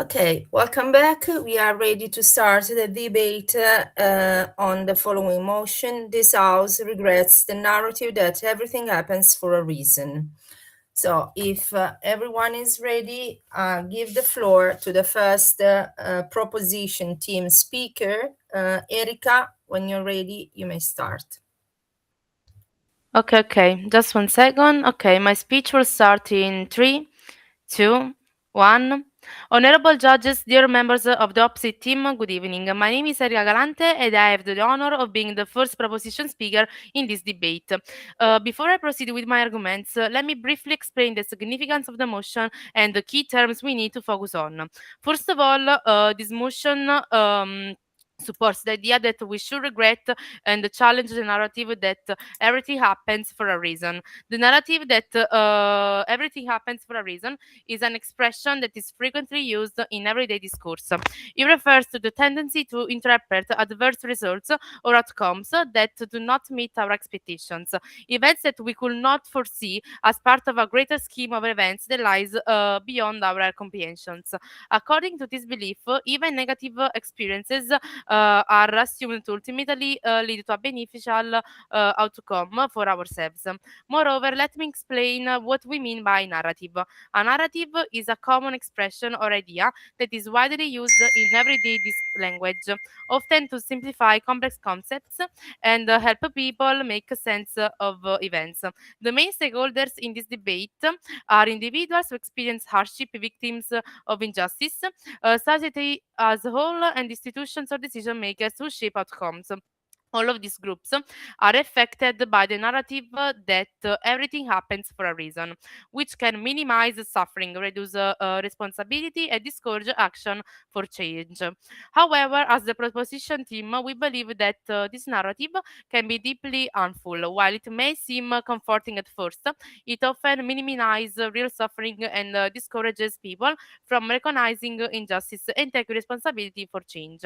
Okay, welcome back. We are ready to start the debate on the following motion. This House regrets the narrative that everything happens for a reason. So, if everyone is ready, give the floor to the first proposition team speaker. Erika, when you're ready, you may start. Okay. Just 1 second. Okay, my speech will start in three, two, one. Honorable judges, dear members of the opposite team, good evening. My name is Erika Galante and I have the honor of being the first proposition speaker in this debate. Before I proceed with my arguments, let me briefly explain the significance of the motion and the key terms we need to focus on. First of all, this motion supports the idea that we should regret and challenge the narrative that everything happens for a reason. The narrative that everything happens for a reason is an expression that is frequently used in everyday discourse. It refers to the tendency to interpret adverse results or outcomes that do not meet our expectations, events that we could not foresee as part of a greater scheme of events that lies beyond our comprehensions. According to this belief, even negative experiences are assumed to ultimately lead to a beneficial outcome for ourselves. Moreover, let me explain what we mean by narrative. A narrative is a common expression or idea that is widely used in everyday language, often to simplify complex concepts and help people make sense of events. The main stakeholders in this debate are individuals who experience hardship, victims of injustice, society as a whole, and institutions or decision makers who shape outcomes. All of these groups are affected by the narrative that everything happens for a reason, which can minimize suffering, reduce responsibility, and discourage action for change. However, as the proposition team, we believe that this narrative can be deeply harmful. While it may seem comforting at first, it often minimizes real suffering and discourages people from recognizing injustice and taking responsibility for change.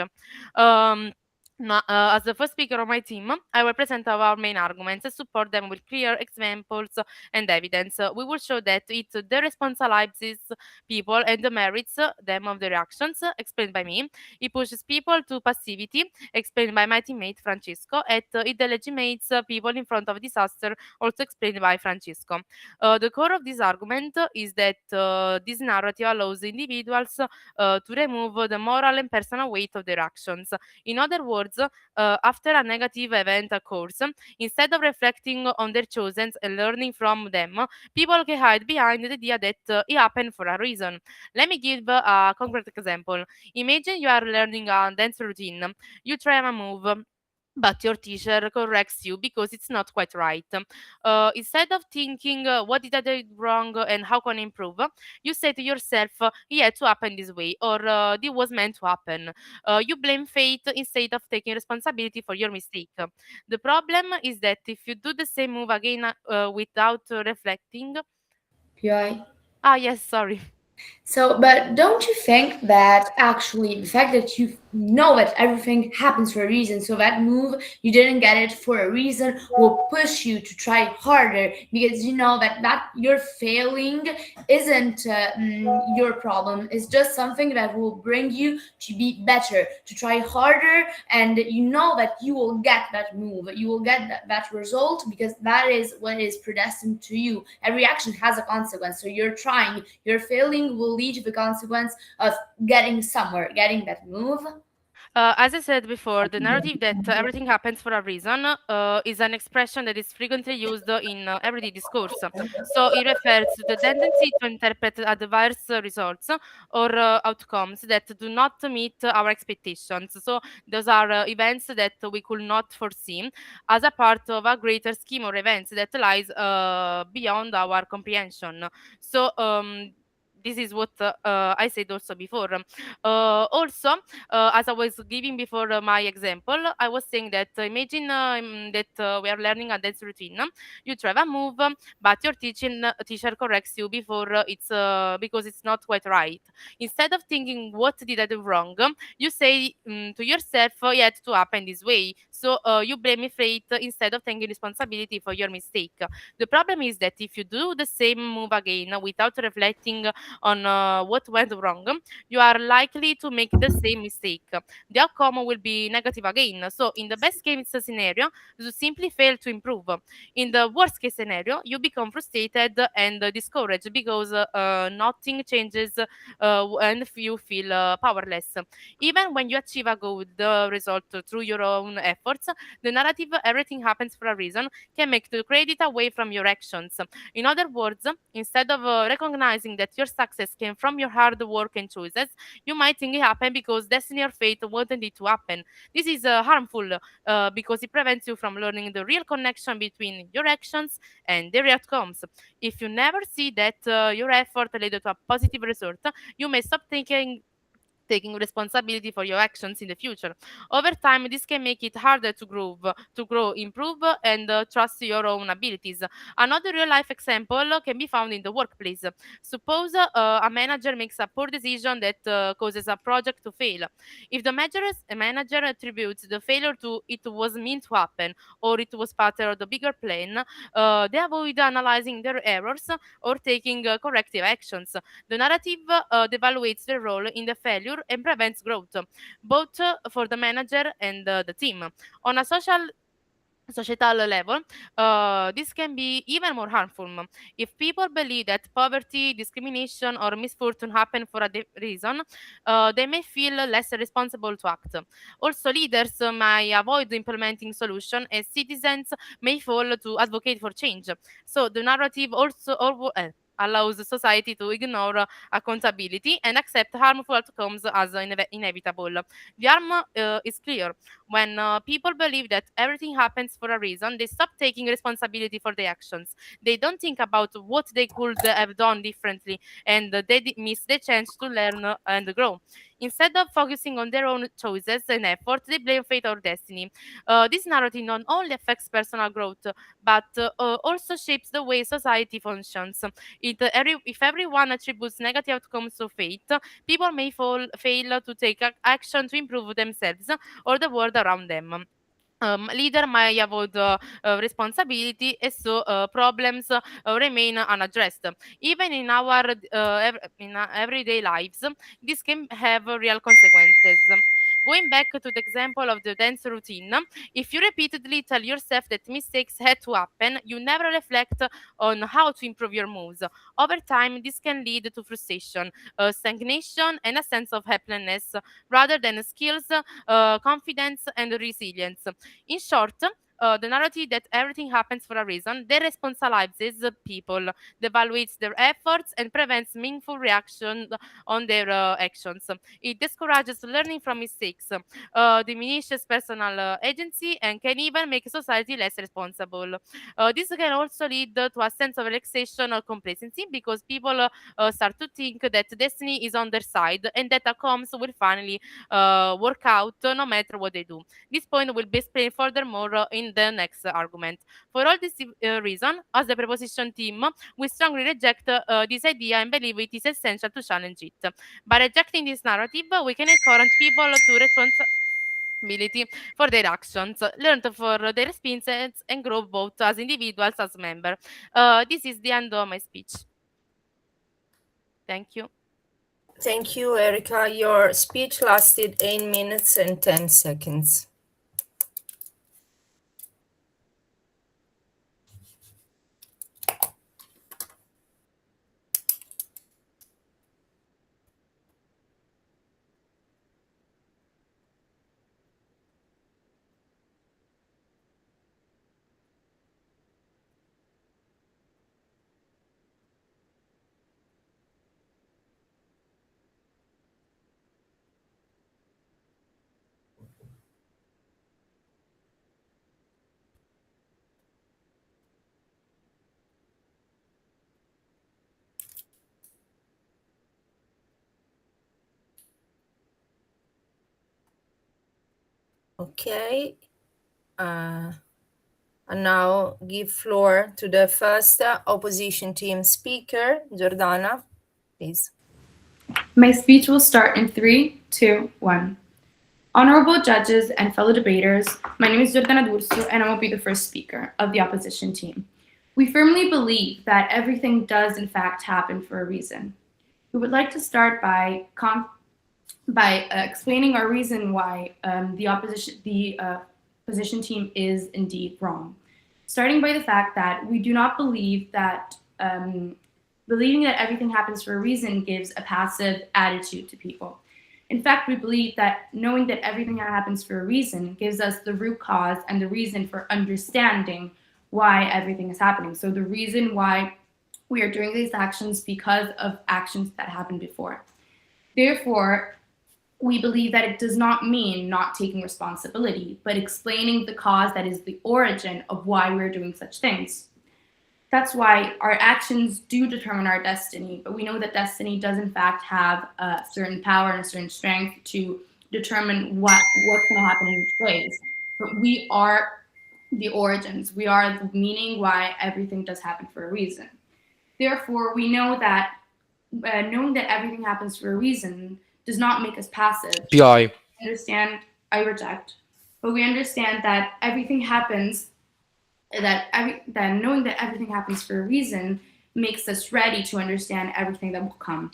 Um, as the first speaker of my team, I will present our main arguments and support them with clear examples and evidence. We will show that it deresponsibilizes people and demerits them of their actions, explained by me. It pushes people to passivity, explained by my teammate Francesco, and it delegitimates people in front of disaster, also explained by Francesco. The core of this argument is that this narrative allows individuals to remove the moral and personal weight of their actions. In other words, after a negative event occurs, instead of reflecting on their choices and learning from them, people can hide behind the idea that it happened for a reason. Let me give a concrete example. Imagine you are learning a dance routine. You try a move, but your teacher corrects you because it's not quite right. Instead of thinking, what did I do wrong and how can I improve, you say to yourself, it had to happen this way, or this was meant to happen. You blame fate instead of taking responsibility for your mistake. The problem is that if you do the same move again without reflecting, PI. yes, sorry. So, but don't you think that actually the fact that you know that everything happens for a reason, so that move you didn't get it for a reason will push you to try harder because you know that you're failing isn't your problem. It's just something that will bring you to be better, to try harder, and you know that you will get that move, you will get that result because that is what is predestined to you. Every action has a consequence, so you're trying, your failing will lead to the consequence of getting somewhere, getting that move. As I said before, the narrative that everything happens for a reason is an expression that is frequently used in everyday discourse. So it refers to the tendency to interpret adverse results or outcomes that do not meet our expectations. So those are events that we could not foresee as a part of a greater scheme of events that lies beyond our comprehension. So this is what I said also before. Also, as I was giving before my example, I was saying that imagine that we are learning a dance routine. You try a move, but your teacher corrects you before it's because it's not quite right. Instead of thinking what did I do wrong, you say to yourself, it had to happen this way. So you blame fate instead of taking responsibility for your mistake. The problem is that if you do the same move again without reflecting on what went wrong, you are likely to make the same mistake. The outcome will be negative again. So, in the best case scenario, you simply fail to improve. In the worst case scenario, you become frustrated and discouraged because nothing changes and you feel powerless. Even when you achieve a good result through your own efforts, the narrative everything happens for a reason can make the credit away from your actions. In other words, instead of recognizing that your success came from your hard work and choices, you might think it happened because destiny or fate wanted it to happen. This is harmful because it prevents you from learning the real connection between your actions and their outcomes. If you never see that your effort led to a positive result, you may stop taking responsibility for your actions in the future. Over time, this can make it harder to grow, improve, and trust your own abilities. Another real life example can be found in the workplace. Suppose a manager makes a poor decision that causes a project to fail. If the manager attributes the failure to it was meant to happen or it was part of the bigger plan, they avoid analyzing their errors or taking corrective actions. The narrative devaluates their role in the failure and prevents growth, both for the manager and the team. On a societal level, this can be even more harmful. If people believe that poverty, discrimination, or misfortune happen for a reason, they may feel less responsible to act. Also, leaders may avoid implementing solutions, as citizens may fall to advocate for change. So the narrative allows society to ignore accountability and accept harmful outcomes as inevitable. The harm is clear. When people believe that everything happens for a reason, they stop taking responsibility for their actions. They don't think about what they could have done differently, and they miss the chance to learn and grow. Instead of focusing on their own choices and effort, they blame fate or destiny. This narrative not only affects personal growth, but also shapes the way society functions. If everyone attributes negative outcomes to fate, people may fail to take action to improve themselves or the world around them. Leader might avoid responsibility, and so problems remain unaddressed. Even in our everyday lives, this can have real consequences. Going back to the example of the dance routine, if you repeatedly tell yourself that mistakes had to happen, you never reflect on how to improve your moves. Over time, this can lead to frustration, stagnation, and a sense of helplessness rather than skills, confidence, and resilience. In short, the narrative that everything happens for a reason deresponsibilizes the people, devaluates their efforts, and prevents meaningful reaction on their actions. It discourages learning from mistakes, diminishes personal agency, and can even make society less responsible. This can also lead to a sense of relaxation or complacency because people start to think that destiny is on their side and that outcomes will finally work out no matter what they do. This point will be explained furthermore in the next argument. For all this reason, as the preposition team, we strongly reject this idea and believe it is essential to challenge it. By rejecting this narrative, we can encourage people to responsibility for their actions, learn for their experiences, and grow both as individuals as members. This is the end of my speech. Thank you. Thank you, Erica. Your speech lasted 8 minutes and 10 seconds. Okay. And now give floor to the first opposition team speaker, Giordana, please. My speech will start in 3, 2, 1. Honorable judges and fellow debaters, my name is Giordana D'Urso and I will be the first speaker of the opposition team. We firmly believe that everything does in fact happen for a reason. We would like to start by explaining our reason why the opposition team is indeed wrong. Starting by the fact that we do not believe that believing that everything happens for a reason gives a passive attitude to people. In fact, we believe that knowing that everything happens for a reason gives us the root cause and the reason for understanding why everything is happening. So the reason why we are doing these actions because of actions that happened before. Therefore, we believe that it does not mean not taking responsibility, but explaining the cause that is the origin of why we're doing such things. That's why our actions do determine our destiny, but we know that destiny does in fact have a certain power and a certain strength to determine what's going to happen in each ways. But we are the origins. We are the meaning why everything does happen for a reason. Therefore, we know that knowing that everything happens for a reason does not make us passive. PI. I reject. But we understand that everything happens, that knowing that everything happens for a reason makes us ready to understand everything that will come.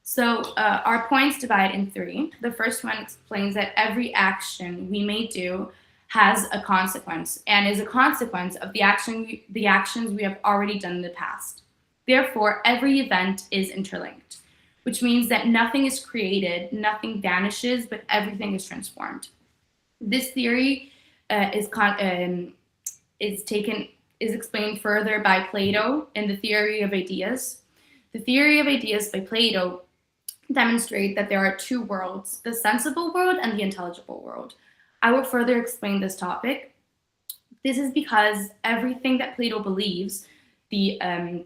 So our points divide in three. The first one explains that every action we may do has a consequence and is a consequence of the actions we have already done in the past. Therefore, every event is interlinked, which means that nothing is created, nothing vanishes, but everything is transformed. This theory is explained further by Plato in the Theory of Ideas. The Theory of Ideas by Plato demonstrates that there are two worlds, the sensible world and the intelligible world. I will further explain this topic. This is because everything that Plato believes, the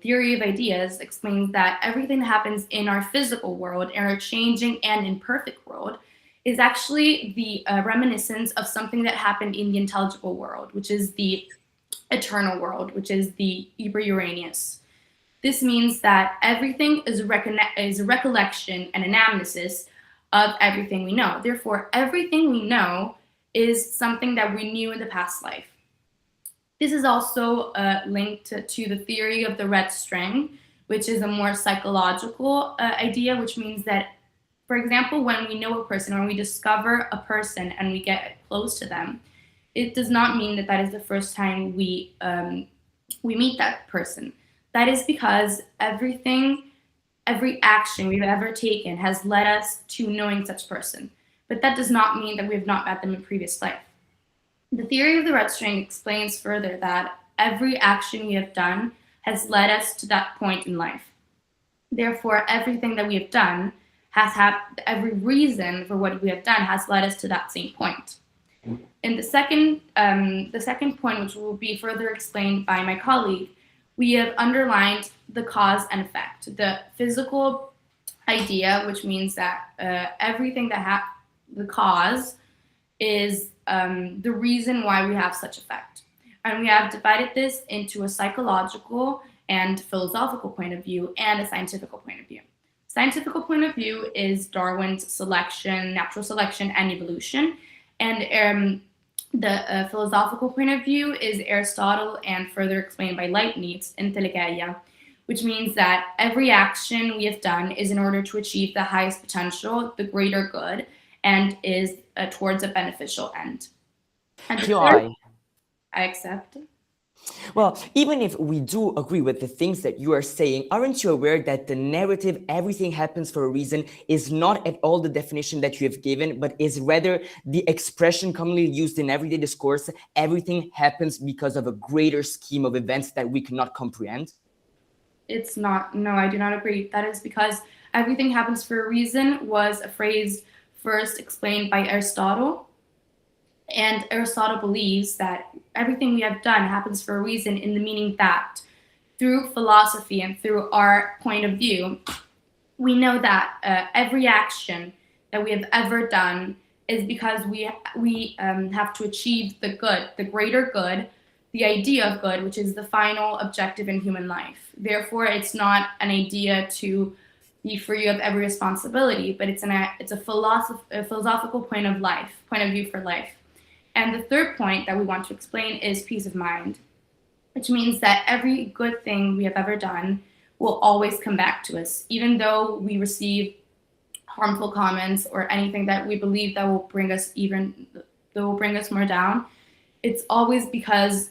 Theory of Ideas explains that everything that happens in our physical world, in our changing and imperfect world, is actually the reminiscence of something that happened in the intelligible world, which is the eternal world, which is the Uranus. This means that everything is a recollection and anamnesis of everything we know. Therefore, everything we know is something that we knew in the past life. This is also linked to the theory of the red string, which is a more psychological idea, which means that, for example, when we know a person or when we discover a person and we get close to them, it does not mean that that is the first time we meet that person. That is because every action we've ever taken has led us to knowing such person. But that does not mean that we have not met them in previous life. The theory of the red string explains further that every action we have done has led us to that point in life. Therefore, everything that we have done every reason for what we have done has led us to that same point. In the second point, which will be further explained by my colleague, we have underlined the cause and effect, the physical idea, which means that everything that the cause is the reason why we have such effect. And we have divided this into a psychological and philosophical point of view and a scientific point of view. Scientific point of view is Darwin's selection, natural selection, and evolution. And the philosophical point of view is Aristotle and further explained by Leibniz in Telegeia, which means that every action we have done is in order to achieve the highest potential, the greater good, and is towards a beneficial end. And PI. I accept. Well, even if we do agree with the things that you are saying, aren't you aware that the narrative, everything happens for a reason, is not at all the definition that you have given, but is rather the expression commonly used in everyday discourse, everything happens because of a greater scheme of events that we cannot comprehend? It's not. No, I do not agree. That is because everything happens for a reason was a phrase first explained by Aristotle. And Aristotle believes that everything we have done happens for a reason, in the meaning that through philosophy and through our point of view, we know that every action that we have ever done is because we have to achieve the good, the greater good, the idea of good, which is the final objective in human life. Therefore, it's not an idea to be free of every responsibility, but it's a philosophical point of view for life. And the third point that we want to explain is peace of mind, which means that every good thing we have ever done will always come back to us, even though we receive harmful comments or anything that we believe that will bring us more down. It's always because,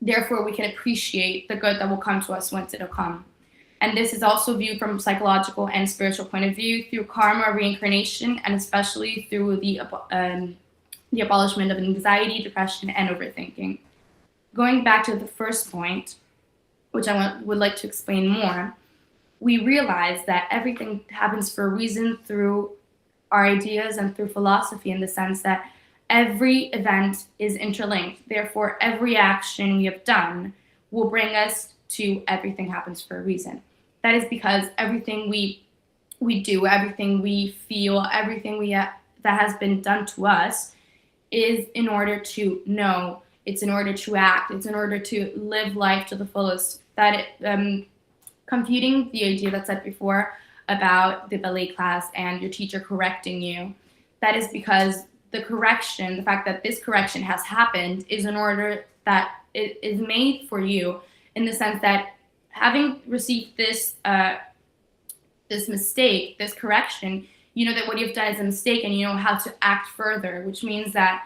therefore, we can appreciate the good that will come to us once it'll come. And this is also viewed from a psychological and spiritual point of view through karma, reincarnation, and especially through the abolishment of anxiety, depression, and overthinking. Going back to the first point, which I would like to explain more, we realize that everything happens for a reason through our ideas and through philosophy, in the sense that every event is interlinked. Therefore, every action we have done will bring us to everything happens for a reason. That is because everything we do, everything we feel, everything that has been done to us is in order to know, it's in order to act, it's in order to live life to the fullest. Confuting the idea that's said before about the ballet class and your teacher correcting you, that is because the fact that this correction has happened is in order that it is made for you, in the sense that having received this mistake, this correction, you know that what you've done is a mistake and you know how to act further, which means that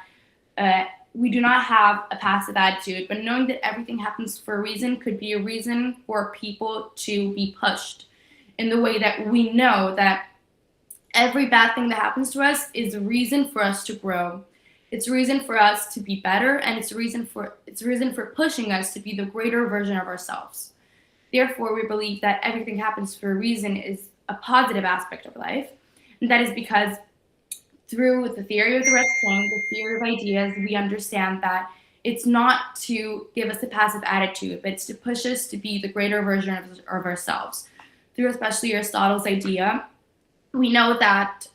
we do not have a passive attitude, but knowing that everything happens for a reason could be a reason for people to be pushed, in the way that we know that every bad thing that happens to us is a reason for us to grow. It's a reason for us to be better, and it's a reason for pushing us to be the greater version of ourselves. Therefore, we believe that everything happens for a reason is a positive aspect of life, and that is because through the theory of the red string, the theory of ideas, we understand that it's not to give us a passive attitude, but it's to push us to be the greater version of ourselves. Through especially Aristotle's idea, we know that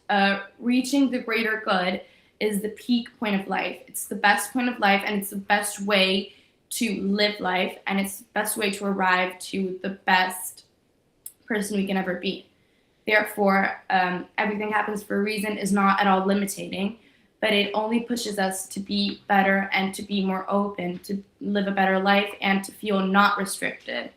reaching the greater good is the peak point of life. It's the best point of life, and it's the best way to live life, and it's the best way to arrive to the best person we can ever be. Therefore, everything happens for a reason is not at all limiting, but it only pushes us to be better and to be more open, to live a better life, and to feel not restricted.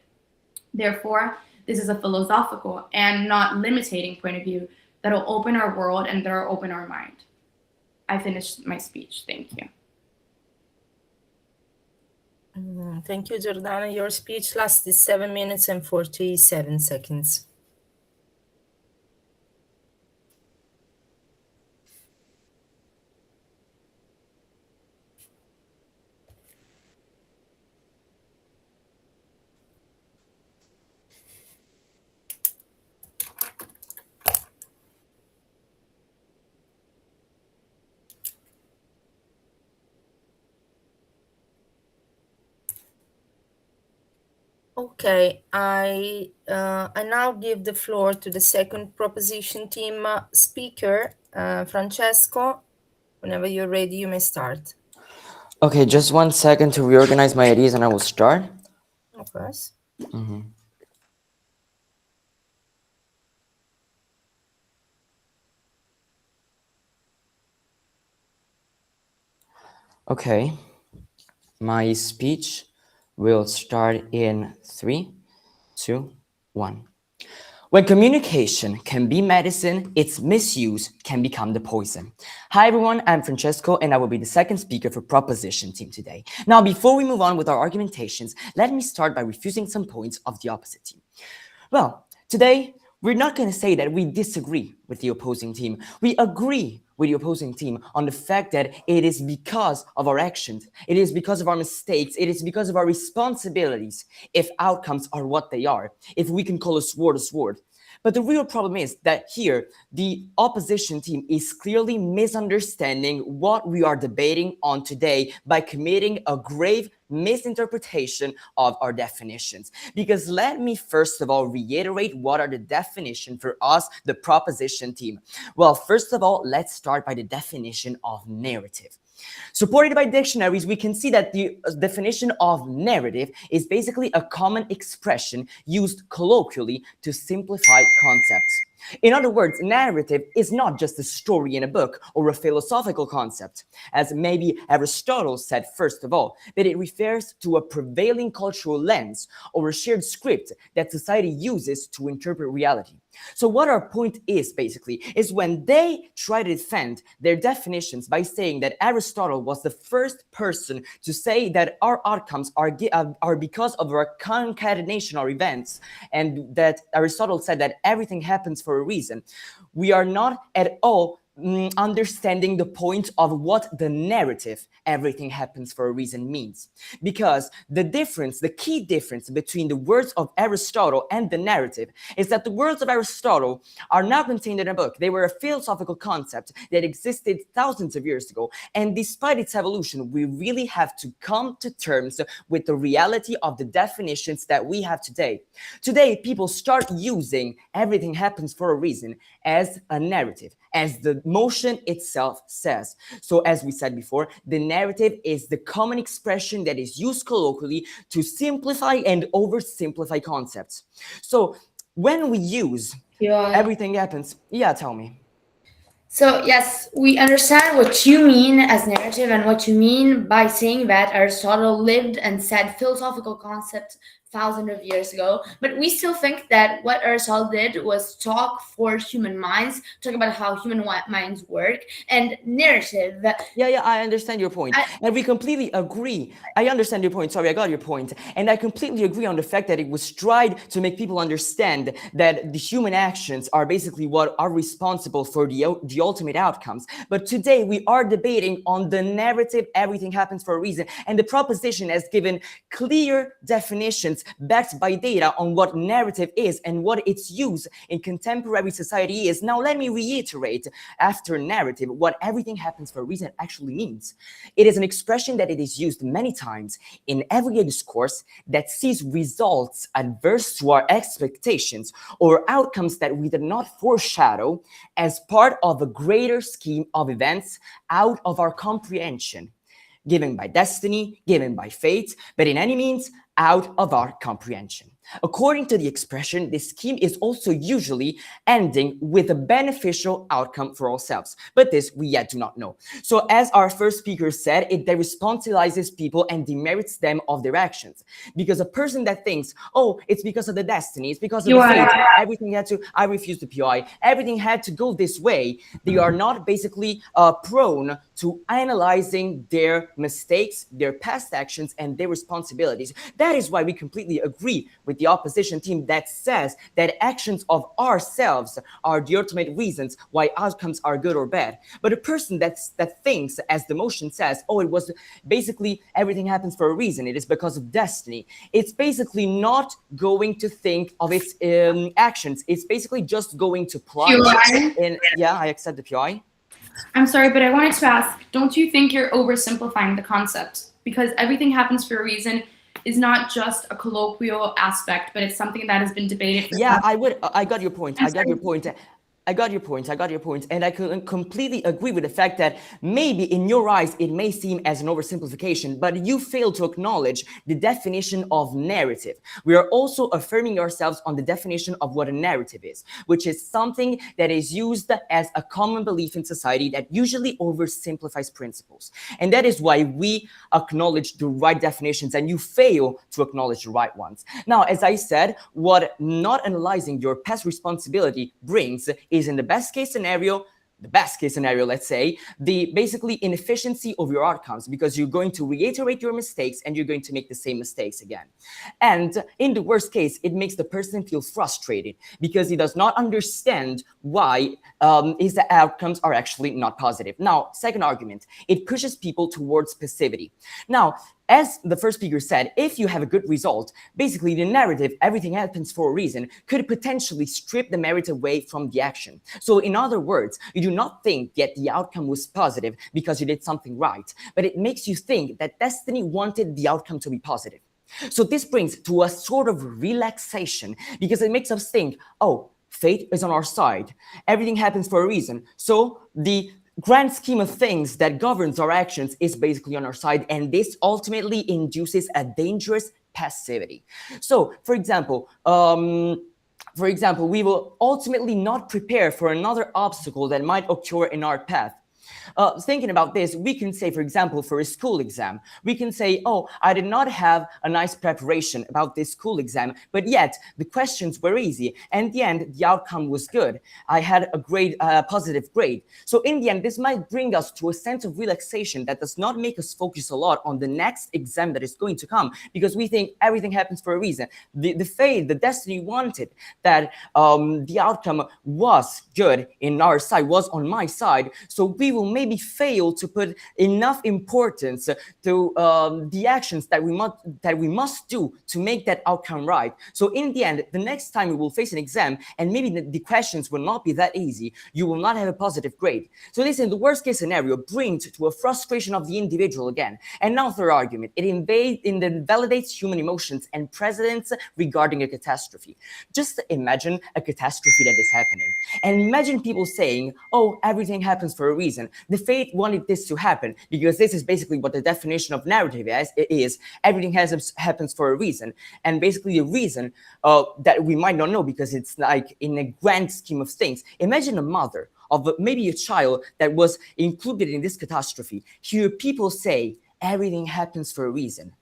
Therefore, this is a philosophical and not limiting point of view that will open our world and that will open our mind. I finished my speech. Thank you. Thank you, Giordana. Your speech lasted 7 minutes and 47 seconds. Okay, I now give the floor to the second proposition team speaker, Francesco. Whenever you're ready, you may start. Okay, just 1 second to reorganize my ideas and I will start. Of course. Okay, my speech will start in 3, 2, 1. When communication can be medicine, its misuse can become the poison. Hi everyone, I'm Francesco and I will be the second speaker for Proposition Team today. Now, before we move on with our argumentations, let me start by refusing some points of the opposite team. Well, today, we're not going to say that we disagree with the opposing team. We agree with the opposing team on the fact that it is because of our actions, it is because of our mistakes, it is because of our responsibilities if outcomes are what they are, if we can call a sword. But the real problem is that here, the opposition team is clearly misunderstanding what we are debating on today by committing a grave misinterpretation of our definitions. Because let me first of all reiterate what are the definitions for us, the proposition team. Well, first of all, let's start by the definition of narrative. Supported by dictionaries, we can see that the definition of narrative is basically a common expression used colloquially to simplify concepts. In other words, narrative is not just a story in a book or a philosophical concept, as maybe Aristotle said first of all, but it refers to a prevailing cultural lens or a shared script that society uses to interpret reality. So what our point is basically is when they try to defend their definitions by saying that Aristotle was the first person to say that our outcomes are because of our concatenation of events, and that Aristotle said that everything happens for a reason, we are not at all understanding the point of what the narrative everything happens for a reason means. Because the key difference between the words of Aristotle and the narrative is that the words of Aristotle are not contained in a book. They were a philosophical concept that existed thousands of years ago. And despite its evolution, we really have to come to terms with the reality of the definitions that we have today. Today, people start using everything happens for a reason as a narrative, as the motion itself says. So as we said before, the narrative is the common expression that is used colloquially to simplify and oversimplify concepts. So when we use everything happens, yeah, tell me. So yes, we understand what you mean as narrative and what you mean by saying that Aristotle lived and said philosophical concepts thousands of years ago. But we still think that what Aristotle did was talk for human minds, talk about how human minds work, and narrative. Yeah, I understand your point. And we completely agree. I understand your point. Sorry, I got your point. And I completely agree on the fact that it was tried to make people understand that the human actions are basically what are responsible for the ultimate outcomes. But today we are debating on the narrative, everything happens for a reason. And the proposition has given clear definitions backed by data on what narrative is and what its use in contemporary society is. Now, let me reiterate after narrative what everything happens for a reason actually means. It is an expression that it is used many times in everyday discourse that sees results adverse to our expectations or outcomes that we did not foreshadow as part of a greater scheme of events out of our comprehension, given by destiny, given by fate, but in any means out of our comprehension. According to the expression, this scheme is also usually ending with a beneficial outcome for ourselves, but this we yet do not know. So as our first speaker said, it responsibilizes people and demerits them of their actions. Because a person that thinks, oh, it's because of the destiny, it's because of the fate, everything had to, I refuse the PI, everything had to go this way, they are not basically prone to analyzing their mistakes, their past actions, and their responsibilities. That is why we completely agree with the opposition team that says that actions of ourselves are the ultimate reasons why outcomes are good or bad. But a person that thinks, as the motion says, oh, it was basically everything happens for a reason, it is because of destiny, it's basically not going to think of its actions. It's basically just going to plunge in. Yeah, I accept the PI. I'm sorry, but I wanted to ask, don't you think you're oversimplifying the concept? Because everything happens for a reason is not just a colloquial aspect, but it's something that has been debated. Yeah, I got your point. I got your point, and I can completely agree with the fact that maybe in your eyes it may seem as an oversimplification, but you fail to acknowledge the definition of narrative. We are also affirming ourselves on the definition of what a narrative is, which is something that is used as a common belief in society that usually oversimplifies principles. And that is why we acknowledge the right definitions and you fail to acknowledge the right ones. Now, as I said, what not analyzing your past responsibility brings is in the best case scenario, let's say, the basically inefficiency of your outcomes, because you're going to reiterate your mistakes and you're going to make the same mistakes again. And in the worst case, it makes the person feel frustrated because he does not understand why his outcomes are actually not positive. Now, second argument, it pushes people towards passivity. Now, as the first speaker said, if you have a good result, basically the narrative, everything happens for a reason, could potentially strip the merit away from the action. So in other words, you do not think that the outcome was positive because you did something right, but it makes you think that destiny wanted the outcome to be positive. So this brings to a sort of relaxation because it makes us think, oh, fate is on our side. Everything happens for a reason. So the grand scheme of things that governs our actions is basically on our side, and this ultimately induces a dangerous passivity. So, for example, For example, we will ultimately not prepare for another obstacle that might occur in our path. Thinking about this, we can say, for example, for a school exam, we can say, oh, I did not have a nice preparation about this school exam, but yet the questions were easy. And in the end, the outcome was good. I had a great positive grade. So in the end, this might bring us to a sense of relaxation that does not make us focus a lot on the next exam that is going to come, because we think everything happens for a reason. The fate, the destiny wanted that the outcome was good in our side, was on my side. So we will maybe fail to put enough importance to the actions that we must do to make that outcome right. So in the end, the next time you will face an exam and maybe the questions will not be that easy, you will not have a positive grade. So this, in the worst case scenario, brings to a frustration of the individual again. And now third argument, it invalidates human emotions and precedents regarding a catastrophe. Just imagine a catastrophe that is happening. And imagine people saying, oh, everything happens for a reason. The fate wanted this to happen, because this is basically what the definition of narrative is. Everything happens for a reason. And basically a reason that we might not know, because it's like in a grand scheme of things. Imagine a mother of maybe a child that was included in this catastrophe. Hear people say, everything happens for a reason.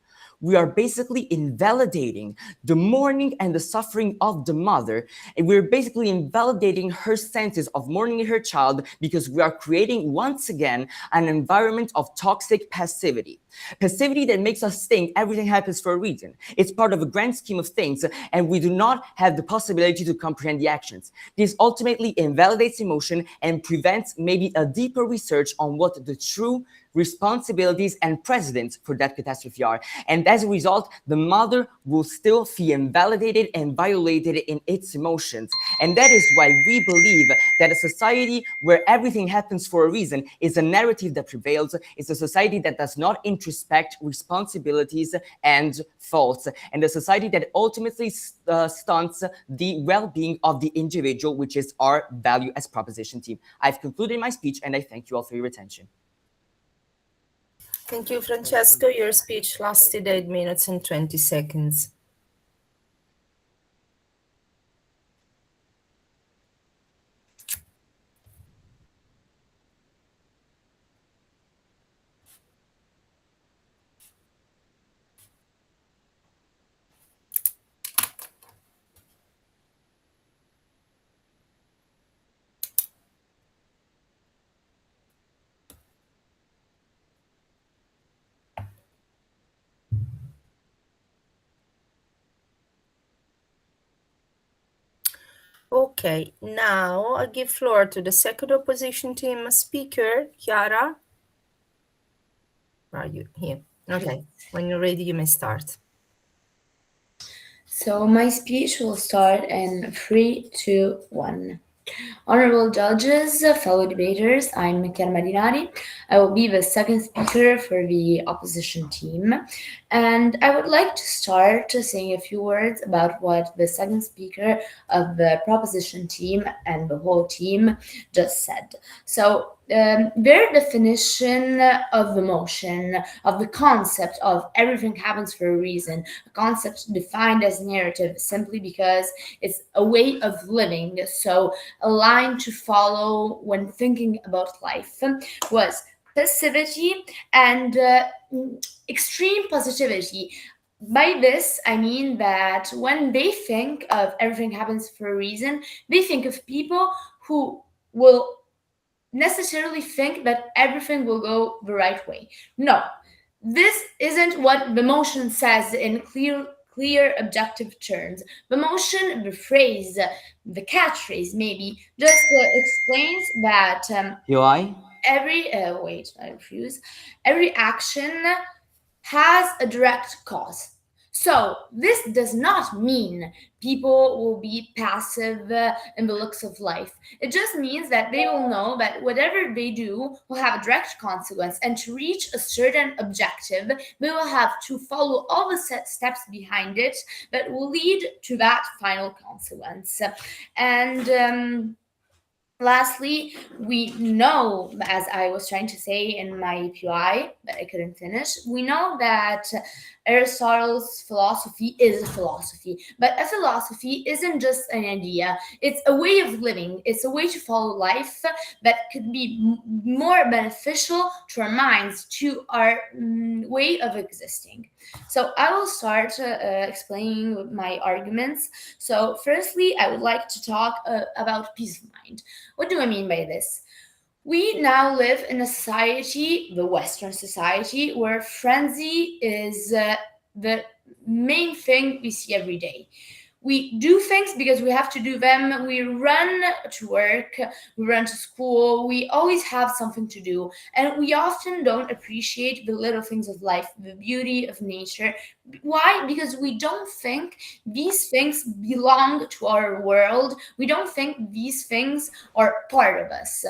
We are basically invalidating the mourning and the suffering of the mother. And we're basically invalidating her senses of mourning her child, because we are creating, once again, an environment of toxic passivity. Passivity that makes us think everything happens for a reason. It's part of a grand scheme of things, and we do not have the possibility to comprehend the actions. This ultimately invalidates emotion and prevents maybe a deeper research on what the true responsibilities and precedents for that catastrophe are. And as a result, the mother will still feel invalidated and violated in its emotions. And that is why we believe that a society where everything happens for a reason is a narrative that prevails. It's a society that does not introspect responsibilities and faults, and a society that ultimately stunts the well-being of the individual, which is our value as proposition team. I've concluded my speech, and I thank you all for your attention. Thank you, Francesco. Your speech lasted 8 minutes and 20 seconds. Okay, now I give floor to the second opposition team speaker, Chiara. Are you here? Okay, when you're ready, you may start. So my speech will start in 3, 2, 1. Honorable judges, fellow debaters, I'm Chiara Marinari. I will be the second speaker for the opposition team. And I would like to start saying a few words about what the second speaker of the proposition team and the whole team just said. So their definition of emotion, of the concept of everything happens for a reason, a concept defined as narrative simply because it's a way of living, so a line to follow when thinking about life, was passivity and extreme positivity. By this, I mean that when they think of everything happens for a reason, they think of people who will necessarily think that everything will go the right way. No, this isn't what the motion says in clear objective terms. The motion, the phrase, the catchphrase maybe, just explains that UI? every action has a direct cause. So this does not mean people will be passive in the looks of life. It just means that they will know that whatever they do will have a direct consequence, and to reach a certain objective, they will have to follow all the steps behind it that will lead to that final consequence. And Lastly, we know, as I was trying to say in my POI, but I couldn't finish, we know that Aristotle's philosophy is a philosophy. But a philosophy isn't just an idea, it's a way of living, it's a way to follow life that could be more beneficial to our minds, to our way of existing. So I will start explaining my arguments. So, firstly, I would like to talk about peace of mind. What do I mean by this? We now live in a society, the Western society, where frenzy is the main thing we see every day. We do things because we have to do them. We run to work, we run to school, we always have something to do. And we often don't appreciate the little things of life, the beauty of nature. Why? Because we don't think these things belong to our world. We don't think these things are part of us.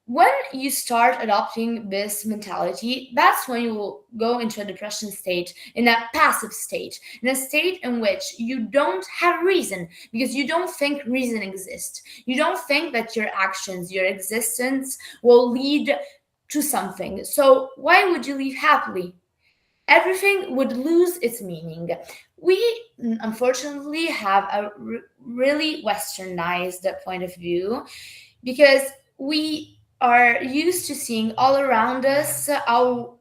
When you start adopting this mentality, that's when you will go into a depression state, in a passive state, in a state in which you don't have reason because you don't think reason exists. You don't think that your actions, your existence will lead to something. So, why would you live happily? Everything would lose its meaning. We unfortunately have a really westernized point of view because we are used to seeing all around us our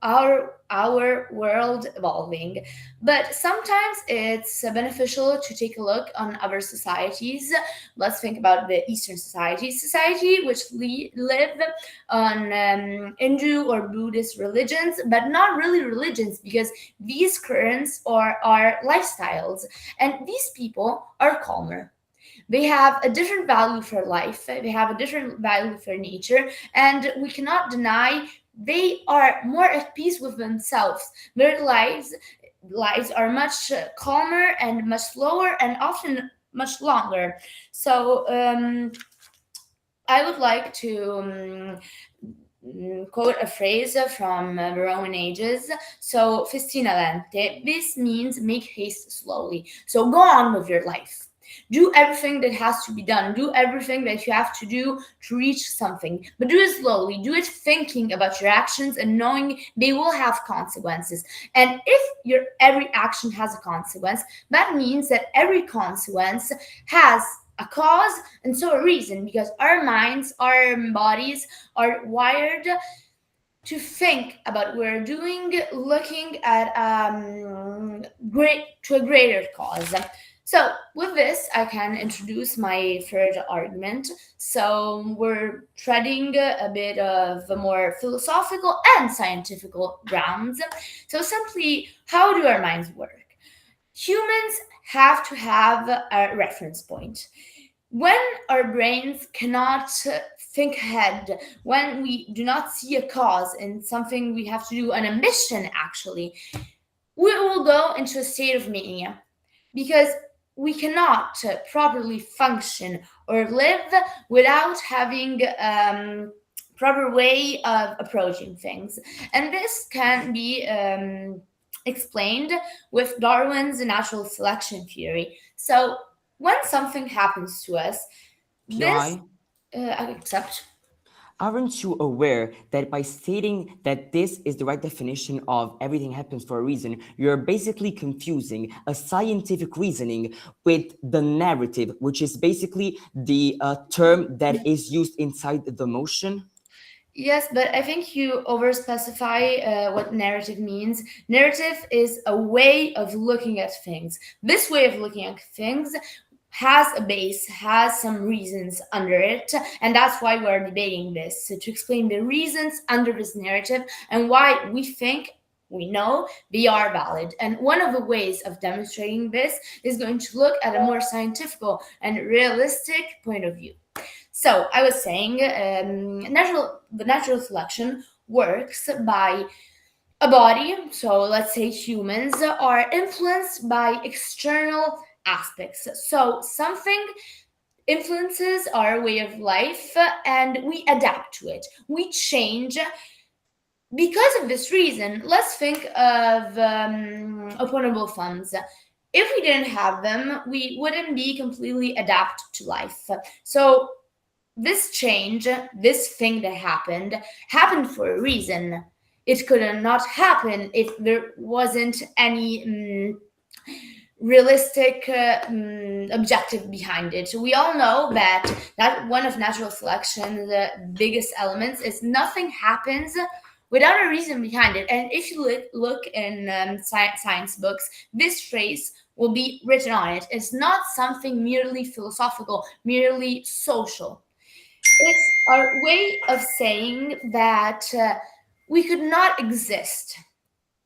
world evolving, but sometimes it's beneficial to take a look on other societies. Let's think about the Eastern society which live on Hindu or Buddhist religions, but not really religions, because these currents are our lifestyles, and these people are calmer. They have a different value for life, they have a different value for nature, and we cannot deny they are more at peace with themselves. Their lives are much calmer and much slower and often much longer. So I would like to quote a phrase from the Roman ages. So, festina lente, this means make haste slowly. So, go on with your life. Do everything that has to be done. Do everything that you have to do to reach something. But do it slowly. Do it thinking about your actions and knowing they will have consequences. And if your every action has a consequence, that means that every consequence has a cause and so a reason, because our minds, our bodies are wired to think about what we're doing, looking at a greater cause. So with this, I can introduce my third argument. So we're treading a bit of the more philosophical and scientific grounds. So simply, how do our minds work? Humans have to have a reference point. When our brains cannot think ahead, when we do not see a cause in something we have to do, an ambition actually, we will go into a state of mania, because we cannot properly function or live without having proper way of approaching things. And this can be explained with Darwin's natural selection theory. So when something happens to us, this PI, I accept. aren't you aware that by stating that this is the right definition of everything happens for a reason, you're basically confusing a scientific reasoning with the narrative, which is basically the term that is used inside the motion? Yes, but I think you overspecify what narrative means. Narrative is a way of looking at things. This way of looking at things has a base, has some reasons under it, and that's why we're debating this, so to explain the reasons under this narrative and why we think we know they are valid. And one of the ways of demonstrating this is going to look at a more scientific and realistic point of view. So I was saying, the natural selection works by a body. So let's say humans are influenced by external aspects. So something influences our way of life, and we adapt to it. We change because of this reason. Let's think of opponable thumbs. If we didn't have them, we wouldn't be completely adapted to life. So this change, this thing that happened for a reason. It could not happen if there wasn't any realistic objective behind it. We all know that one of natural selection, the biggest elements, is nothing happens without a reason behind it. And if you look in science books, this phrase will be written on it. It's not something merely philosophical, merely social. It's our way of saying that we could not exist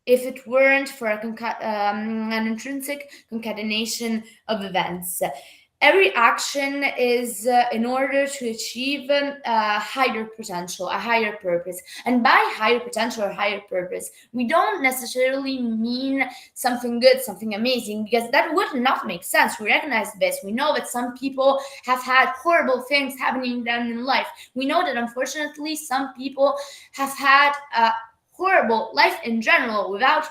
if it weren't for an intrinsic concatenation of events. Every action is in order to achieve a higher potential, a higher purpose. And by higher potential or higher purpose, we don't necessarily mean something good, something amazing, because that would not make sense. We recognize this. We know that some people have had horrible things happening to them in life. We know that unfortunately some people have had horrible life in general without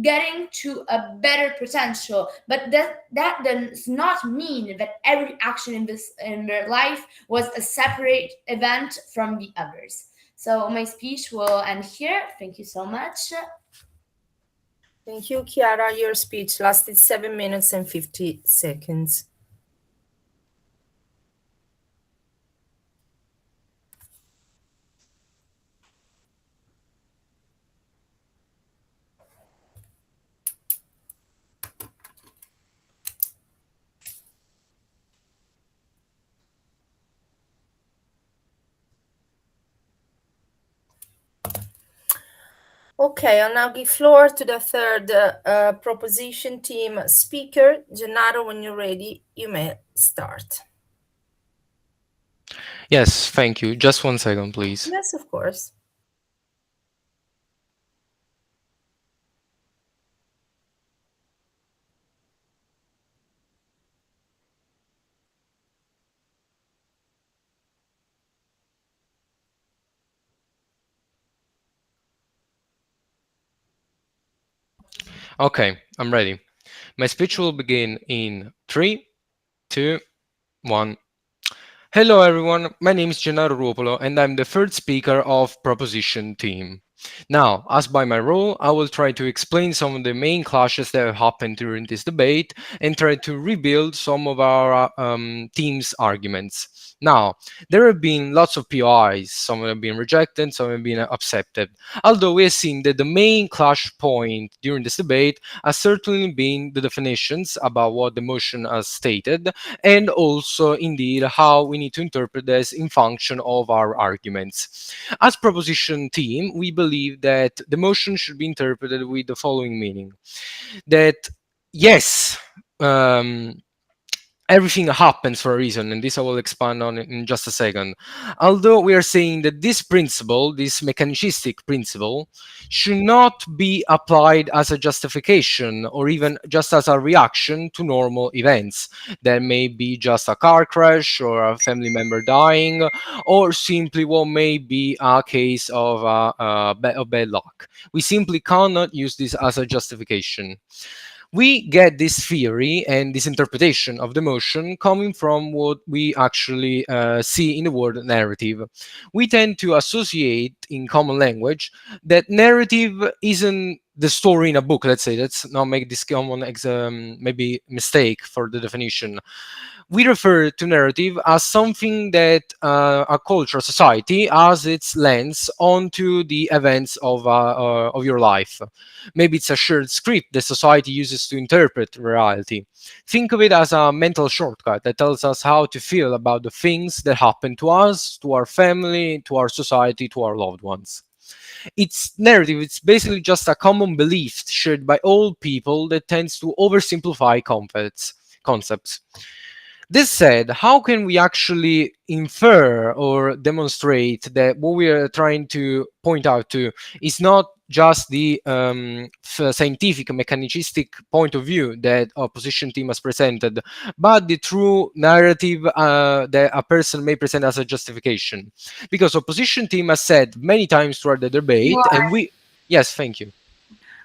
getting to a better potential. But that does not mean that every action in their life was a separate event from the others. So my speech will end here. Thank you so much. Thank you, Chiara. Your speech lasted 7 minutes and 50 seconds. Okay, I'll now give floor to the third proposition team speaker. Gennaro, when you're ready, you may start. Yes, thank you. Just 1 second, please. Yes, of course. Okay, I'm ready. My speech will begin in 3, 2, 1. Hello everyone, my name is Gennaro Ruopolo and I'm the third speaker of Proposition Team. Now, as by my role, I will try to explain some of the main clashes that have happened during this debate and try to rebuild some of our team's arguments. Now, there have been lots of POIs, some have been rejected, some have been accepted, although we have seen that the main clash point during this debate has certainly been the definitions about what the motion has stated, and also indeed how we need to interpret this in function of our arguments. As proposition team, we believe that the motion should be interpreted with the following meaning: that yes, everything happens for a reason, and this I will expand on in just a second. Although we are saying that this principle, this mechanicistic principle, should not be applied as a justification or even just as a reaction to normal events. That may be just a car crash or a family member dying, or simply what may be a case of bad luck. We simply cannot use this as a justification. We get this theory and this interpretation of the motion coming from what we actually see in the word narrative. We tend to associate in common language that narrative isn't the story in a book. Let's say, let's not make this common maybe mistake for the definition. We refer to narrative as something that a culture, a society, has its lens onto the events of your life. Maybe it's a shared script the society uses to interpret reality. Think of it as a mental shortcut that tells us how to feel about the things that happen to us, to our family, to our society, to our loved ones. It's narrative, it's basically just a common belief shared by all people that tends to oversimplify concepts. This said, how can we actually infer or demonstrate that what we are trying to point out to is not just the scientific, mechanicistic point of view that opposition team has presented, but the true narrative that a person may present as a justification? Because opposition team has said many times throughout the debate, and we... Yes, thank you.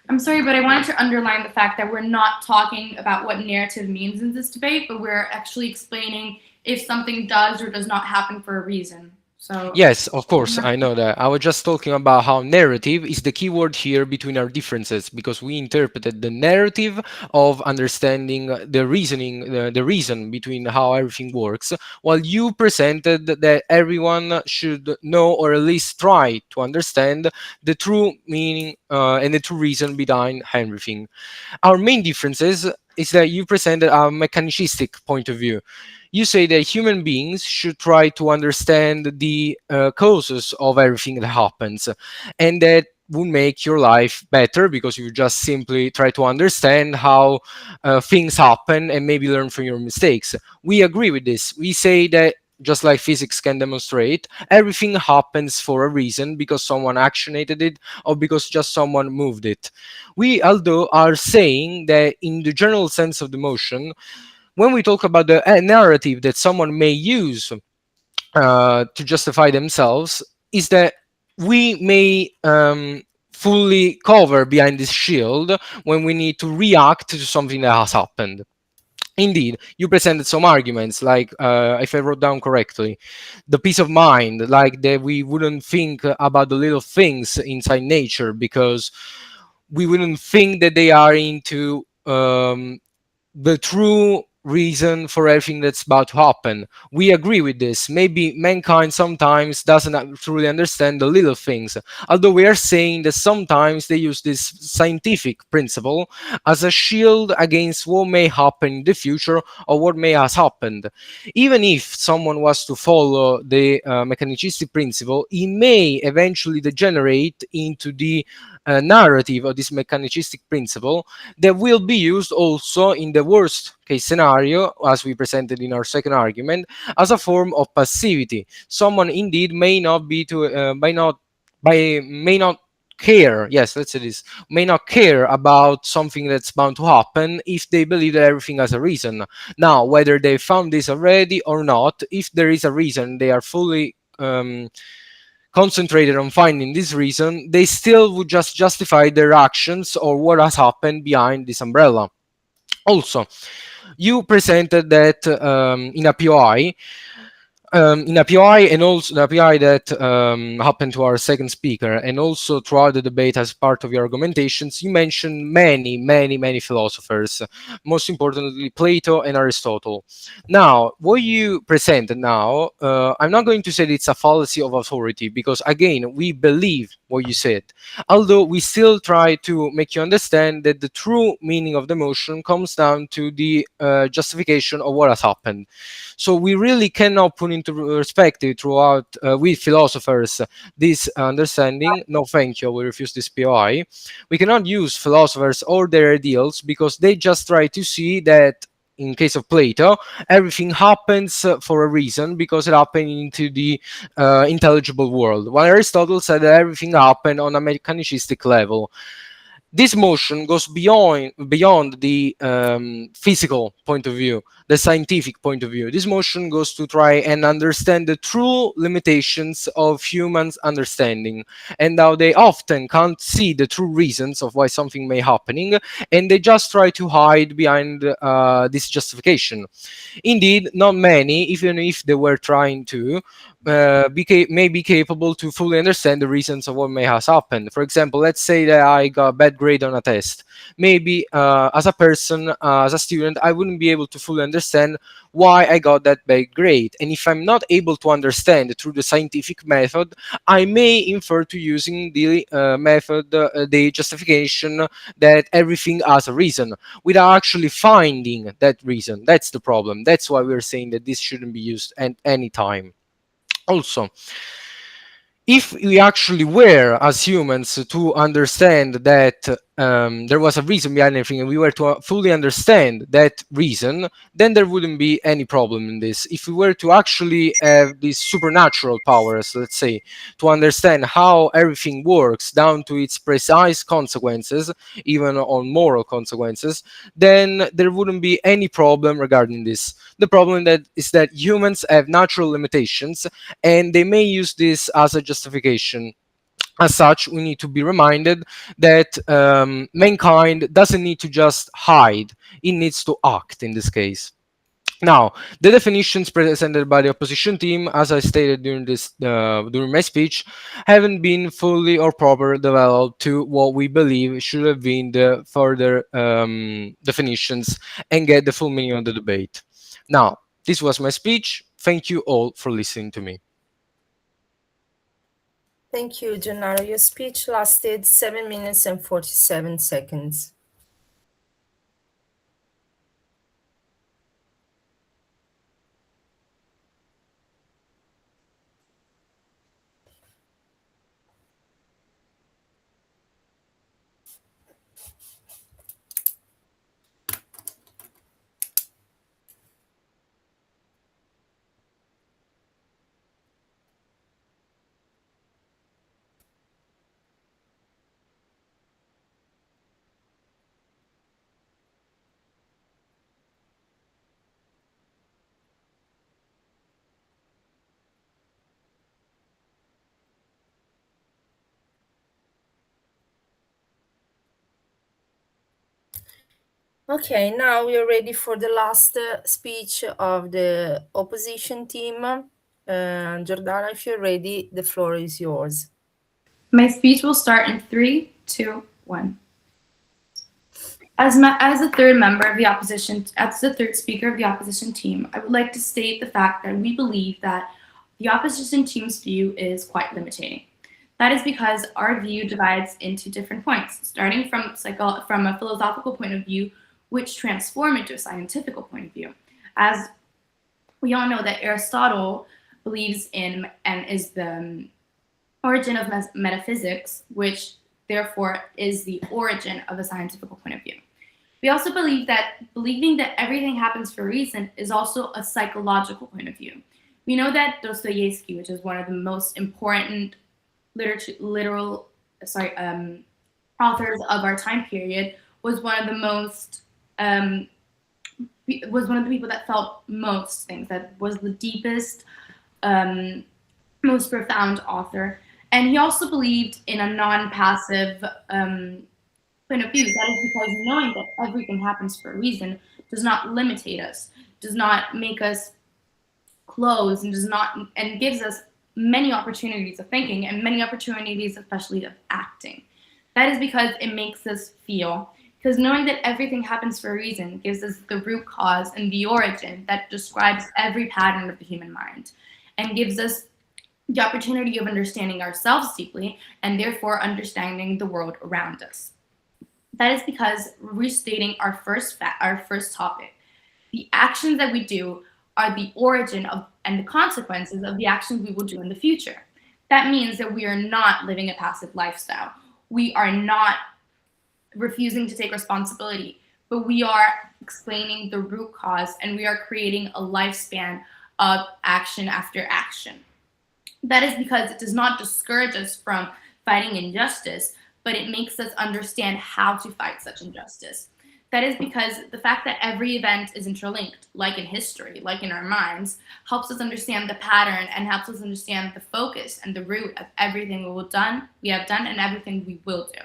I'm sorry, but I wanted to underline the fact that we're not talking about what narrative means in this debate, but we're actually explaining if something does or does not happen for a reason. So Yes, of course, I know that. I was just talking about how narrative is the key word here between our differences, because we interpreted the narrative of understanding the reasoning, the reason between how everything works, while you presented that everyone should know or at least try to understand the true meaning and the true reason behind everything. Our main differences is that you presented a mechanicistic point of view. You say that human beings should try to understand the causes of everything that happens, and that would make your life better because you just simply try to understand how things happen and maybe learn from your mistakes. We agree with this. We say that just like physics can demonstrate, everything happens for a reason because someone actionated it or because just someone moved it. We, although, are saying that in the general sense of the motion, when we talk about the narrative that someone may use to justify themselves, is that we may fully cover behind this shield when we need to react to something that has happened. Indeed, you presented some arguments, like, if I wrote down correctly, the peace of mind, like that we wouldn't think about the little things inside nature because we wouldn't think that they are into the true reason for everything that's about to happen. We agree with this. Maybe mankind sometimes doesn't truly understand the little things, although we are saying that sometimes they use this scientific principle as a shield against what may happen in the future or what may has happened. Even if someone was to follow the mechanicistic principle, it may eventually degenerate into the narrative of this mechanicistic principle that will be used also in the worst case scenario, as we presented in our second argument, as a form of passivity. Someone indeed may not be to may not care, yes, let's say this, may not care about something that's bound to happen if they believe that everything has a reason. Now, whether they found this already or not, if there is a reason, they are fully concentrated on finding this reason, they still would just justify their actions or what has happened behind this umbrella. Also, you presented that in a PI, and also the PI that happened to our second speaker, and also throughout the debate as part of your argumentations, you mentioned many philosophers, most importantly Plato and Aristotle. Now, what you presented now, I'm not going to say that it's a fallacy of authority, because again, we believe what you said, although we still try to make you understand that the true meaning of the motion comes down to the justification of what has happened. So we really cannot put into perspective throughout with philosophers this understanding. No, thank you. We refuse this POI. We cannot use philosophers or their ideals because they just try to see that in case of Plato, everything happens for a reason because it happened into the intelligible world. While Aristotle said that everything happened on a mechanicistic level. This motion goes beyond the physical point of view, the scientific point of view. This motion goes to try and understand the true limitations of humans' understanding, and how they often can't see the true reasons of why something may happening, and they just try to hide behind this justification. Indeed, not many, even if they were trying to, may be capable to fully understand the reasons of what may has happened. For example, let's say that I got a bad grade on a test. Maybe as a person, as a student, I wouldn't be able to fully understand why I got that bad grade. And if I'm not able to understand through the scientific method, I may infer to using the method, the justification that everything has a reason, without actually finding that reason. That's the problem. That's why we're saying that this shouldn't be used at any time. Also, if we actually were as humans to understand that there was a reason behind everything, and we were to fully understand that reason, then there wouldn't be any problem in this. If we were to actually have these supernatural powers, let's say, to understand how everything works down to its precise consequences, even on moral consequences, then there wouldn't be any problem regarding this. The problem that is that humans have natural limitations, and they may use this as a justification. As such, we need to be reminded that mankind doesn't need to just hide, it needs to act in this case. Now, the definitions presented by the opposition team, as I stated during my speech, haven't been fully or proper developed to what we believe should have been the further definitions and get the full meaning of the debate. Now, this was my speech. Thank you all for listening to me. Thank you, Gennaro. Your speech lasted 7 minutes and 47 seconds. Okay, now we are ready for the last speech of the opposition team. Giordana, if you're ready, the floor is yours. My speech will start in 3, 2, 1. As the third member of the opposition, as the third speaker of the opposition team, I would like to state the fact that we believe that the opposition team's view is quite limiting. That is because our view divides into different points, starting from a philosophical point of view, which transform into a scientific point of view. As we all know that Aristotle believes in and is the origin of metaphysics, which therefore is the origin of a scientific point of view. We also believe that believing that everything happens for a reason is also a psychological point of view. We know that Dostoevsky, which is one of the most important authors of our time period, was one of the most was one of the people that felt most things, that was the deepest, most profound author. And he also believed in a non-passive point of view. That is because knowing that everything happens for a reason does not limitate us, does not make us closed, and gives us many opportunities of thinking and many opportunities, especially of acting. That is because it makes us feel. Because knowing that everything happens for a reason gives us the root cause and the origin that describes every pattern of the human mind, and gives us the opportunity of understanding ourselves deeply and therefore understanding the world around us. That is because, restating our first topic, the actions that we do are the origin of and the consequences of the actions we will do in the future. That means that we are not living a passive lifestyle. We are not refusing to take responsibility, but we are explaining the root cause, and we are creating a lifespan of action after action. That is because it does not discourage us from fighting injustice, but it makes us understand how to fight such injustice. That is because the fact that every event is interlinked, like in history, like in our minds, helps us understand the pattern and helps us understand the focus and the root of everything we have done, and everything we will do.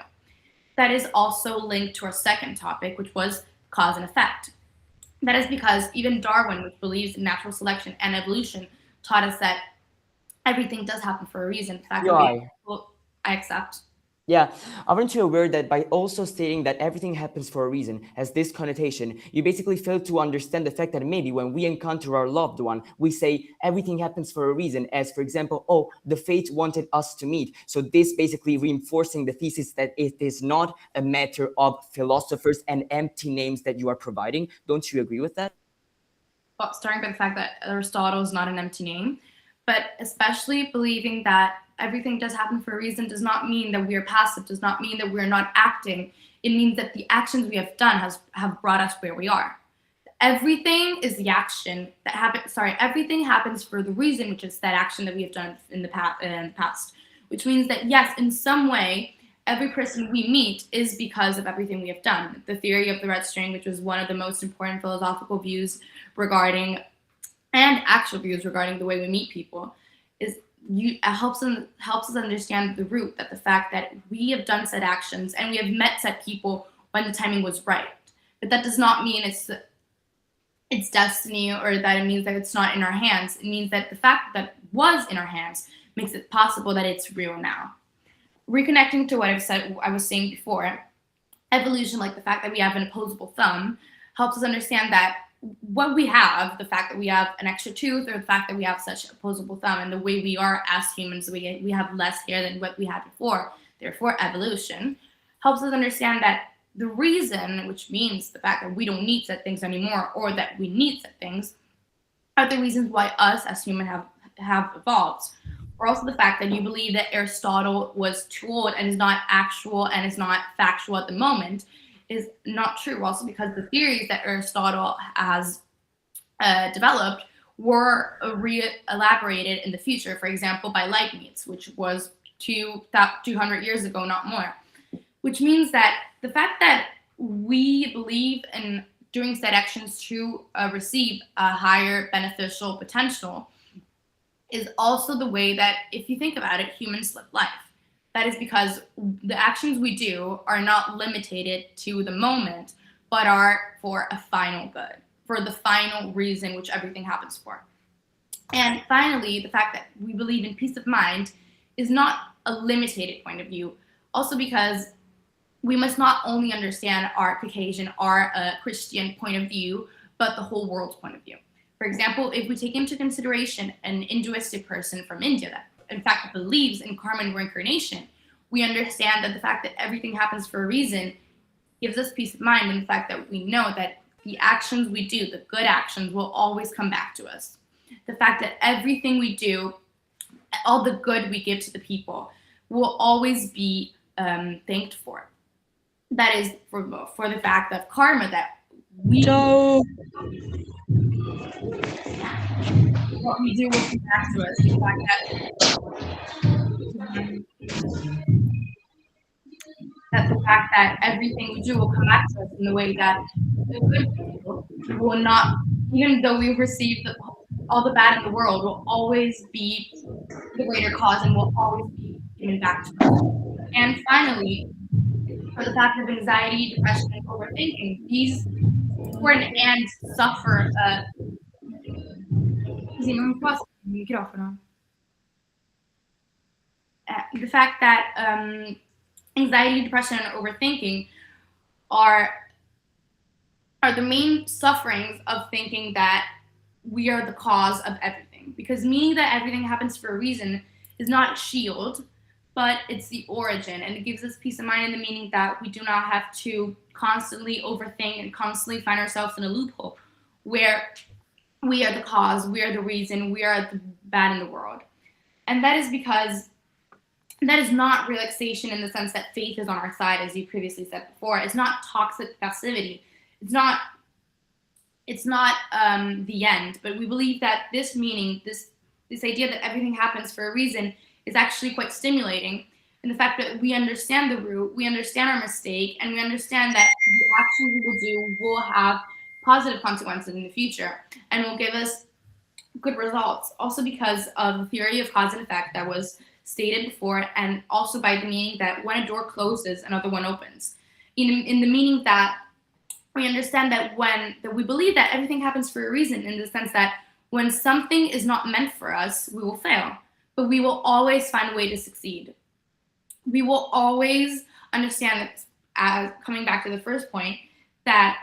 That is also linked to our second topic, which was cause and effect. That is because even Darwin, which believes in natural selection and evolution, taught us that everything does happen for a reason. The fact that I accept. Yeah, aren't you aware that by also stating that everything happens for a reason has this connotation, you basically fail to understand the fact that maybe when we encounter our loved one, we say everything happens for a reason, as for example, oh, the fate wanted us to meet. So this basically reinforcing the thesis that it is not a matter of philosophers and empty names that you are providing. Don't you agree with that? Well, starting by the fact that Aristotle is not an empty name, but especially believing that everything does happen for a reason does not mean that we are passive, does not mean that we're not acting. It means that the actions we have done have brought us where we are. Everything is the action that happens. Everything happens for the reason, which is that action that we have done in the past. Which means that yes, in some way, every person we meet is because of everything we have done. The theory of the red string, which was one of the most important philosophical views regarding, and actual views regarding the way we meet people, helps us understand the root, that the fact that we have done said actions and we have met said people when the timing was right. But that does not mean it it's destiny or that it means that it's not in our hands. It means that the fact that it was in our hands makes it possible that it's real now. Reconnecting to what I was saying before, evolution, like the fact that we have an opposable thumb, helps us understand that what we have, the fact that we have an extra tooth, or the fact that we have such opposable thumb, and the way we are as humans, we have less hair than what we had before, therefore evolution, helps us understand that the reason, which means the fact that we don't need said things anymore, or that we need said things, are the reasons why us as humans have evolved. Or also the fact that you believe that Aristotle was too old and is not actual and is not factual at the moment is not true. Also because the theories that Aristotle has developed were elaborated in the future, for example, by Leibniz, which was 200 years ago, not more. Which means that the fact that we believe in doing said actions to receive a higher beneficial potential is also the way that, if you think about it, humans live life. That is because the actions we do are not limited to the moment, but are for a final good, for the final reason which everything happens for. And finally, the fact that we believe in peace of mind is not a limited point of view, also because we must not only understand our Caucasian, our Christian point of view, but the whole world's point of view. For example, if we take into consideration an Hinduistic person from India that, in fact, believes in karma and reincarnation, we understand that the fact that everything happens for a reason gives us peace of mind, and the fact that we know that the actions we do, the good actions, will always come back to us. The fact that everything we do, all the good we give to the people, will always be thanked for. That is for the fact of karma, that we what we do will come back to us. The fact that the fact that everything we do will come back to us in the way that the good people will not, even though we receive all the bad in the world, will always be the greater cause and will always be given back to us. And finally, for the fact of anxiety, depression, and overthinking, these important and suffer. The fact that anxiety, depression, and overthinking are the main sufferings of thinking that we are the cause of everything. Because meaning that everything happens for a reason is not a shield, but it's the origin, and it gives us peace of mind in the meaning that we do not have to constantly overthink and constantly find ourselves in a loophole where we are the cause, we are the reason, we are the bad in the world. And that is because that is not relaxation in the sense that faith is on our side, as you previously said before. It's not toxic passivity. It's not the end. But we believe that this meaning, this idea that everything happens for a reason, is actually quite stimulating. And the fact that we understand the root, we understand our mistake, and we understand that the actions we will do will have positive consequences in the future and will give us good results. Also because of the theory of cause and effect that was stated before, and also by the meaning that when a door closes, another one opens. In the meaning that we understand that we believe that everything happens for a reason, in the sense that when something is not meant for us, we will fail, but we will always find a way to succeed. We will always understand that, as coming back to the first point, that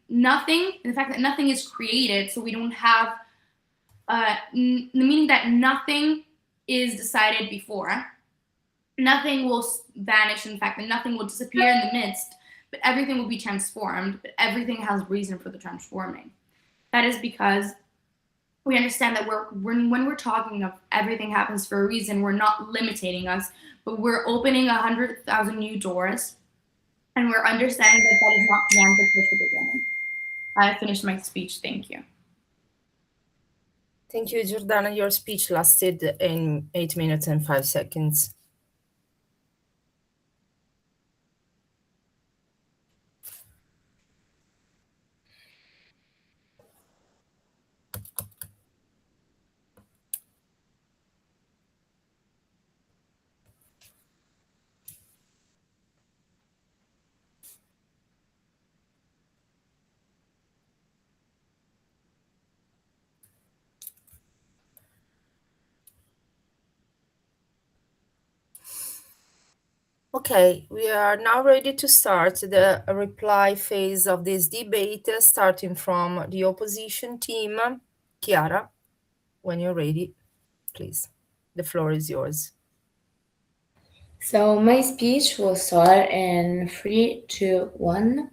nothing, the fact that nothing is created, so we don't have the meaning that nothing is decided before. Nothing will vanish, in fact, that nothing will disappear in the midst, but everything will be transformed, but everything has reason for the transforming. That is because we understand that when we're talking of everything happens for a reason, we're not limiting us, but we're opening 100,000 new doors, and we're understanding that that is not the end, but just the beginning. I finished my speech. Thank you. Thank you, Giordana. Your speech lasted in 8 minutes and 5 seconds. Okay, we are now ready to start the reply phase of this debate, starting from the opposition team. Chiara, when you're ready, please. The floor is yours. So my speech will start in three, two, one.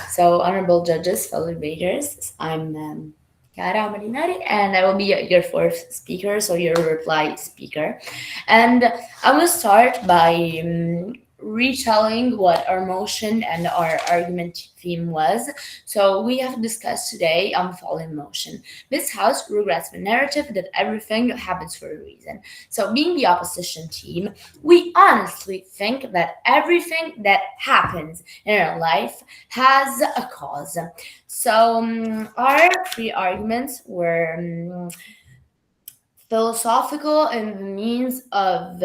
So honorable judges, fellow debaters, I'm Chiara Marinari, and I will be your fourth speaker, so your reply speaker. And I will start by retelling what our motion and our argument theme was. So we have discussed today on the following motion. This House regrets the narrative that everything happens for a reason. So being the opposition team, we honestly think that everything that happens in our life has a cause. So our three arguments were philosophical in the means of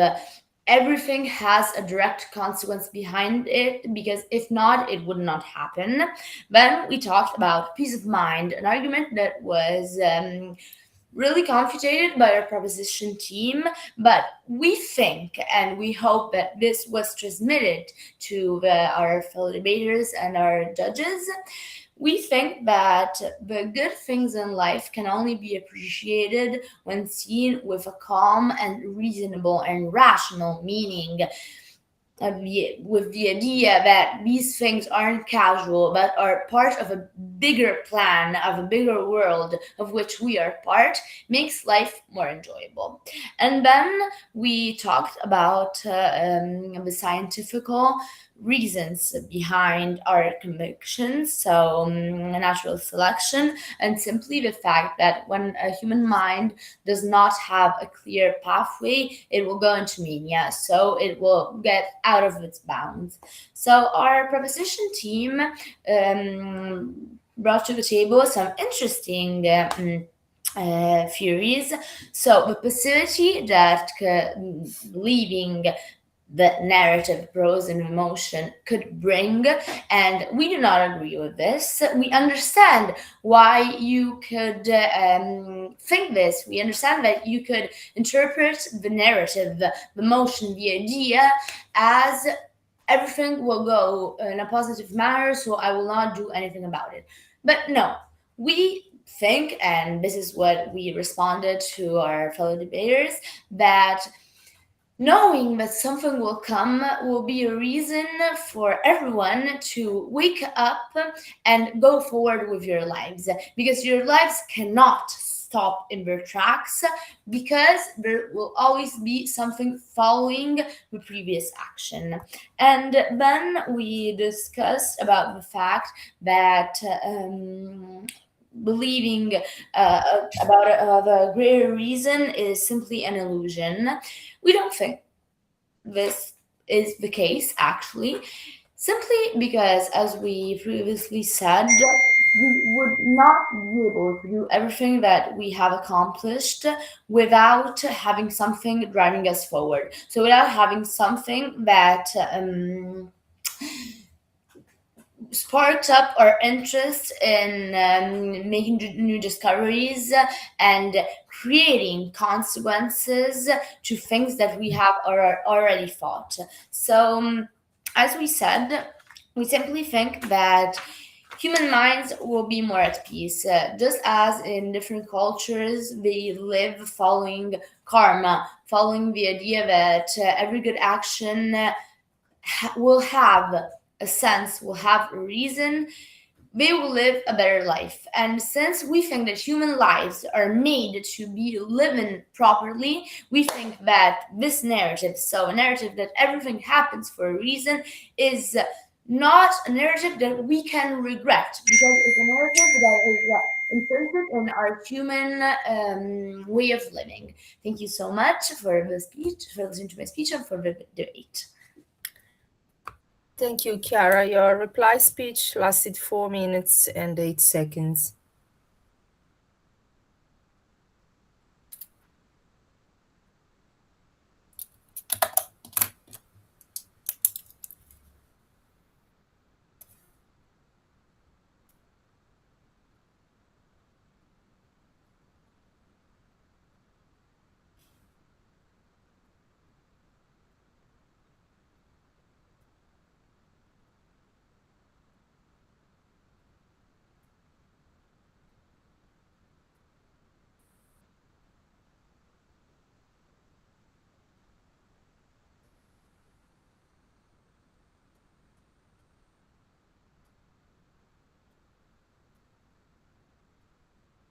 everything has a direct consequence behind it, because if not, it would not happen. Then we talked about peace of mind, an argument that was really confused by our proposition team, but we think and we hope that this was transmitted to our fellow debaters and our judges. We think that the good things in life can only be appreciated when seen with a calm and reasonable and rational meaning, with the idea that these things aren't casual but are part of a bigger plan, of a bigger world of which we are part, makes life more enjoyable. And then we talked about the scientific reasons behind our convictions, so natural selection, and simply the fact that when a human mind does not have a clear pathway, it will go into mania, so it will get out of its bounds. So our proposition team brought to the table some interesting theories. So the possibility that leaving the narrative, prose, and emotion could bring, and we do not agree with this. We understand why you could think this. We understand that you could interpret the narrative, the emotion, the idea as everything will go in a positive manner, so I will not do anything about it. But no, we think, and this is what we responded to our fellow debaters, that knowing that something will come will be a reason for everyone to wake up and go forward with your lives, because your lives cannot stop in their tracks, because there will always be something following the previous action. And then we discussed about the fact that believing about the greater reason is simply an illusion. We don't think this is the case, actually, simply because, as we previously said, we would not be able to do everything that we have accomplished without having something driving us forward. So, without having something that sparked up our interest in making new discoveries and creating consequences to things that we have already thought. So, as we said, we simply think that human minds will be more at peace, just as in different cultures they live following karma, following the idea that every good action will have a sense, will have a reason, they will live a better life. And since we think that human lives are made to be living properly, we think that this narrative, so a narrative that everything happens for a reason, is not a narrative that we can regret, because it's a narrative that is intrinsic in our human way of living. Thank you so much for the speech, for listening to my speech, and for the debate. Thank you, Chiara. Your reply speech lasted 4 minutes and 8 seconds.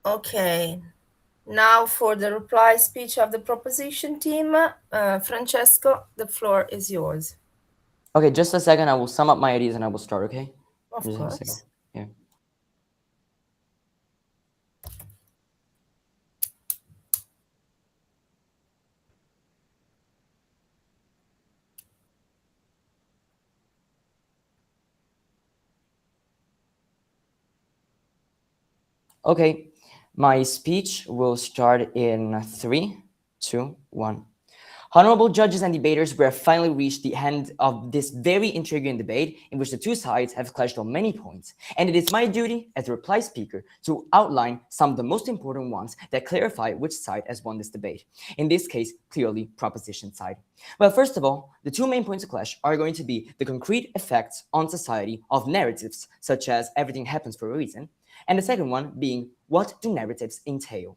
Okay. Now for the reply speech of the proposition team, Francesco, the floor is yours. Okay, just a second. I will sum up my ideas and I will start, okay? Of Just a second. course. Yeah. Okay, my speech will start in 3, 2, 1. Honorable judges and debaters, we have finally reached the end of this very intriguing debate in which the two sides have clashed on many points. And it is my duty as the reply speaker to outline some of the most important ones that clarify which side has won this debate. In this case, clearly proposition side. Well, first of all, the two main points of clash are going to be the concrete effects on society of narratives, such as everything happens for a reason, and the second one being what do narratives entail.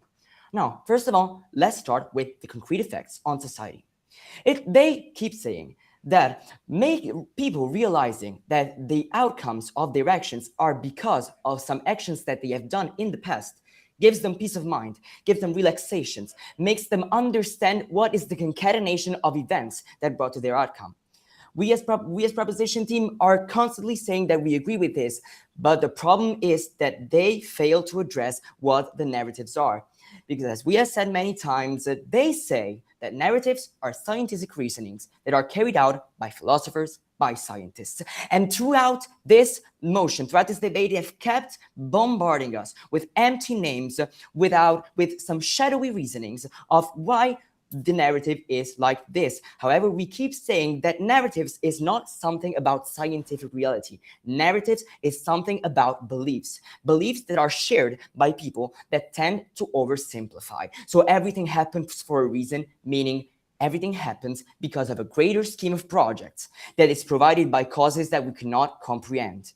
Now, first of all, let's start with the concrete effects on society. They keep saying that make people realizing that the outcomes of their actions are because of some actions that they have done in the past gives them peace of mind, gives them relaxations, makes them understand what is the concatenation of events that brought to their outcome. We as proposition team are constantly saying that we agree with this, but the problem is that they fail to address what the narratives are. Because as we have said many times, they say that narratives are scientific reasonings that are carried out by philosophers, by scientists. And throughout this motion, throughout this debate, they have kept bombarding us with empty names, with some shadowy reasonings of why the narrative is like this. However, we keep saying that narratives is not something about scientific reality. Narratives is something about beliefs, beliefs that are shared by people that tend to oversimplify. So everything happens for a reason, meaning everything happens because of a greater scheme of projects that is provided by causes that we cannot comprehend.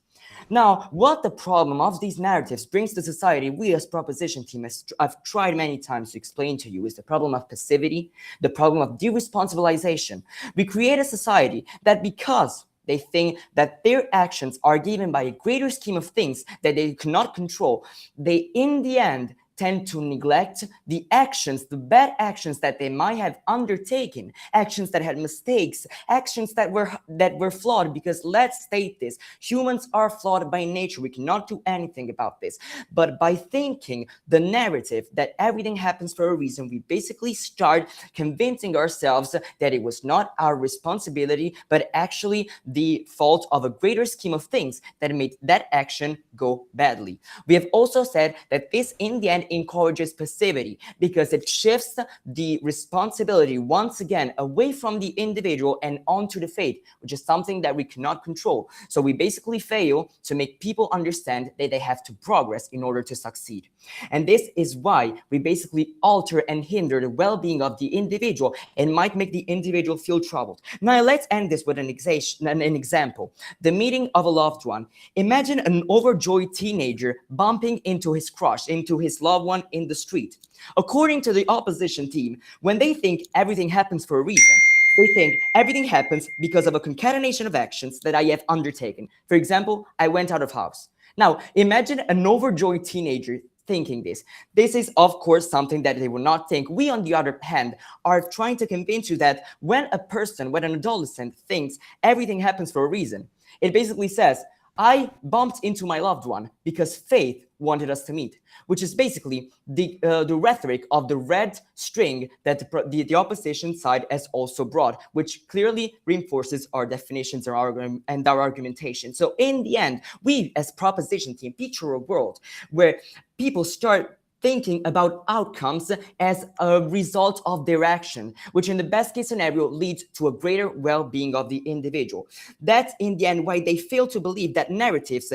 Now, what the problem of these narratives brings to society, we as proposition team, I've tried many times to explain to you, is the problem of passivity, the problem of deresponsibilization. We create a society that because they think that their actions are given by a greater scheme of things that they cannot control, they in the end tend to neglect the actions, the bad actions that they might have undertaken, actions that had mistakes, actions that were flawed. Because let's state this: humans are flawed by nature. We cannot do anything about this. But by thinking the narrative that everything happens for a reason, we basically start convincing ourselves that it was not our responsibility, but actually the fault of a greater scheme of things that made that action go badly. We have also said that this, in the end, encourages passivity because it shifts the responsibility once again away from the individual and onto the fate, which is something that we cannot control. So we basically fail to make people understand that they have to progress in order to succeed. And this is why we basically alter and hinder the well-being of the individual and might make the individual feel troubled. Now let's end this with an example. The meeting of a loved one. Imagine an overjoyed teenager bumping into his crush, into his loved one in the street. According to the opposition team, when they think everything happens for a reason, they think everything happens because of a concatenation of actions that I have undertaken. For example, I went out of house. Now, imagine an overjoyed teenager thinking this. This is, of course, something that they will not think. We, on the other hand, are trying to convince you that when an adolescent thinks everything happens for a reason, it basically says, I bumped into my loved one because fate wanted us to meet, which is basically the rhetoric of the red string that the opposition side has also brought, which clearly reinforces our definitions and our argumentation. So in the end, we as proposition team picture a world where people start thinking about outcomes as a result of their action, which in the best case scenario leads to a greater well-being of the individual. That's in the end why they fail to believe that narratives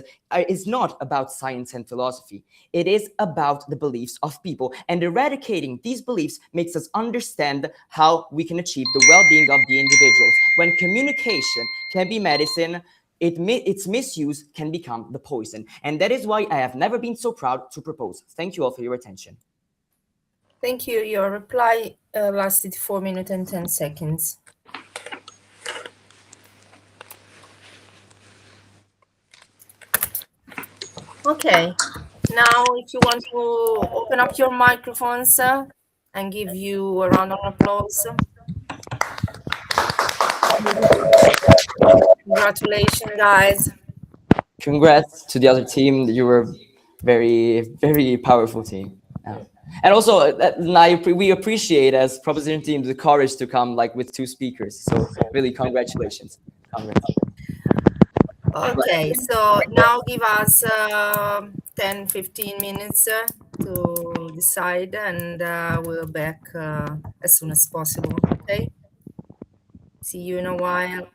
is not about science and philosophy. It is about the beliefs of people, and eradicating these beliefs makes us understand how we can achieve the well-being of the individuals. When communication can be medicine, its misuse can become the poison. And that is why I have never been so proud to propose. Thank you all for your attention. Thank you. Your reply lasted 4 minutes and 10 seconds. Okay. Now, if you want to open up your microphones and give you a round of applause. Congratulations, guys. Congrats to the other team. You were very powerful team. Yeah. And also, we appreciate as proposition team the courage to come like with two speakers. So really, congratulations. Congrats. Okay, so now give us 10, 15 minutes to decide, and we'll back as soon as possible. Okay. See you in a while.